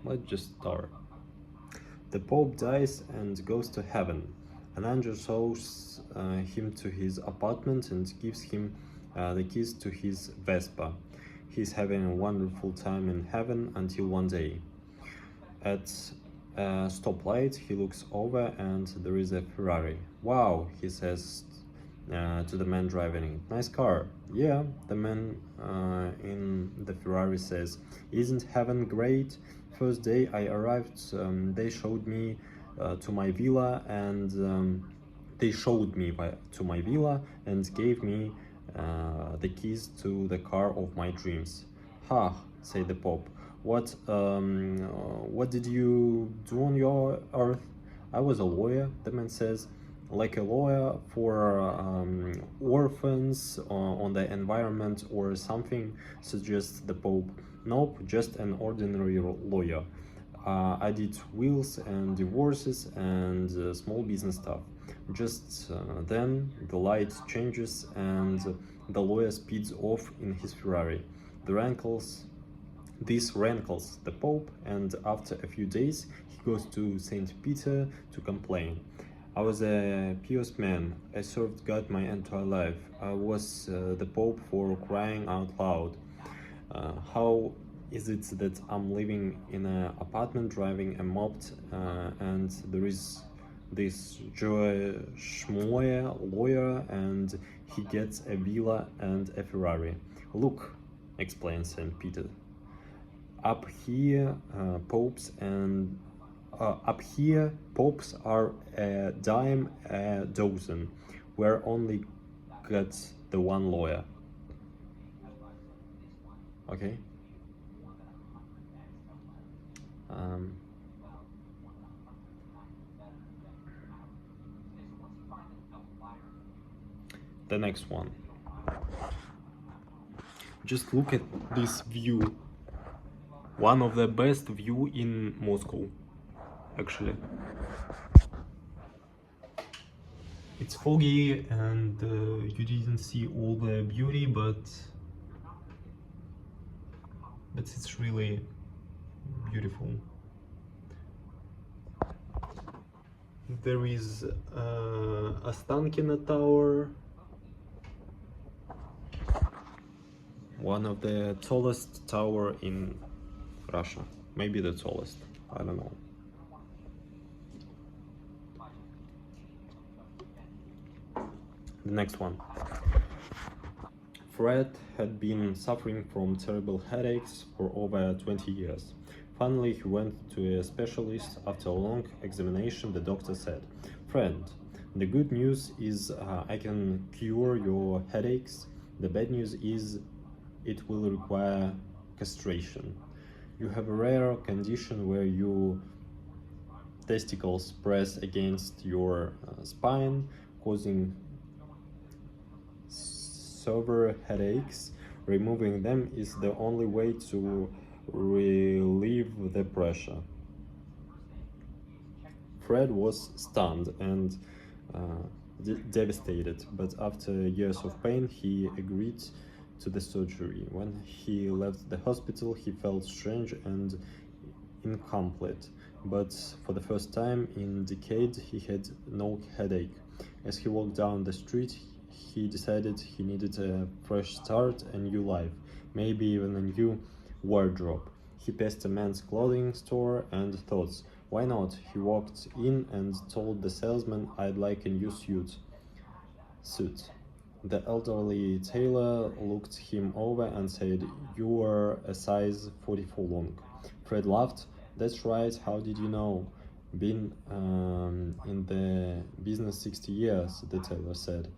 let's just start. The Pope dies and goes to heaven. An angel shows him to his apartment and gives him the keys to his Vespa. He's having a wonderful time in heaven until one day. At a stoplight, he looks over and there is a Ferrari. Wow, he says to the man driving it. Nice car. Yeah, the man in the Ferrari says, isn't heaven great? First day I arrived, they showed me to my villa and gave me the keys to the car of my dreams. Ha, said the Pope. What did you do on your earth? I was a lawyer, the man says. Like a lawyer for orphans on the environment or something, suggests the Pope. Nope, just an ordinary lawyer. I did wills and divorces and small business stuff. Just then the light changes and the lawyer speeds off in his Ferrari. This rankles the Pope, and after a few days he goes to St. Peter to complain. I was a pious man. I served God my entire life. I was the Pope for crying out loud. How is it that I'm living in an apartment driving a moped and there is this Joe Schmoyer lawyer and he gets a villa and a Ferrari? Look, explains St. Peter. Up here, popes are a dime a dozen. We're only got the one lawyer. Okay. The next one. Just look at this view. One of the best view in Moscow, actually. It's foggy and you didn't see all the beauty, but it's really beautiful. There is Ostankino Tower, one of the tallest tower in Russia, maybe the tallest, I don't know. The next one. Fred had been suffering from terrible headaches for over 20 years. Finally, he went to a specialist. After a long examination, the doctor said, "Friend, the good news is I can cure your headaches. The bad news is it will require castration. You have a rare condition where your testicles press against your spine, causing severe headaches. Removing them is the only way to relieve the pressure." Fred was stunned and devastated, but after years of pain, he agreed to the surgery. When he left the hospital, he felt strange and incomplete, but for the first time in decades, he had no headache. As he walked down the street, he decided he needed a fresh start, a new life, maybe even a new wardrobe. He passed a men's clothing store and thought, why not? He walked in and told the salesman, "I'd like a new suit. The elderly tailor looked him over and said, "You are a size 44 long." Fred laughed. "That's right, how did you know?" "Been in the business 60 years, the tailor said.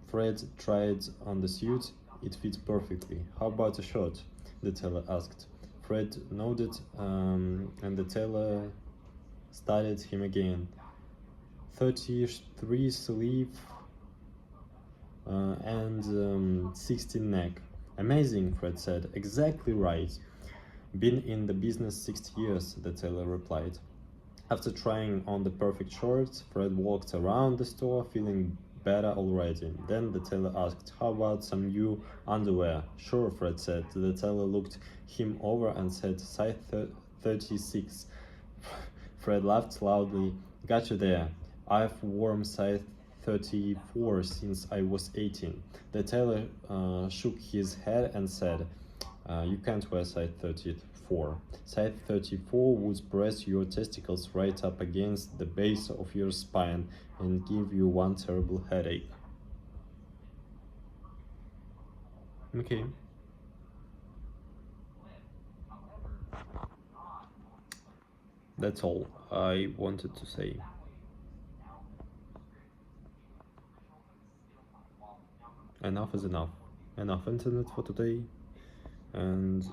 Fred tried on the suit. It fits perfectly. "How about a shirt?" the tailor asked. Fred nodded and the tailor studied him again. 33 sleeve and 16 neck. "Amazing," Fred said. "Exactly right." "Been in the business 60 years, the tailor replied. After trying on the perfect shorts, Fred walked around the store feeling better already. Then the tailor asked, "How about some new underwear?" "Sure," Fred said. The tailor looked him over and said, "Size 36. Fred laughed loudly. Got you there. I've worn size 34 since I was 18. The tailor shook his head and said, you can't wear size 34. Size 34 would press your testicles right up against the base of your spine and give you one terrible headache. Okay. That's all I wanted to say. Enough is enough. Enough internet for today. And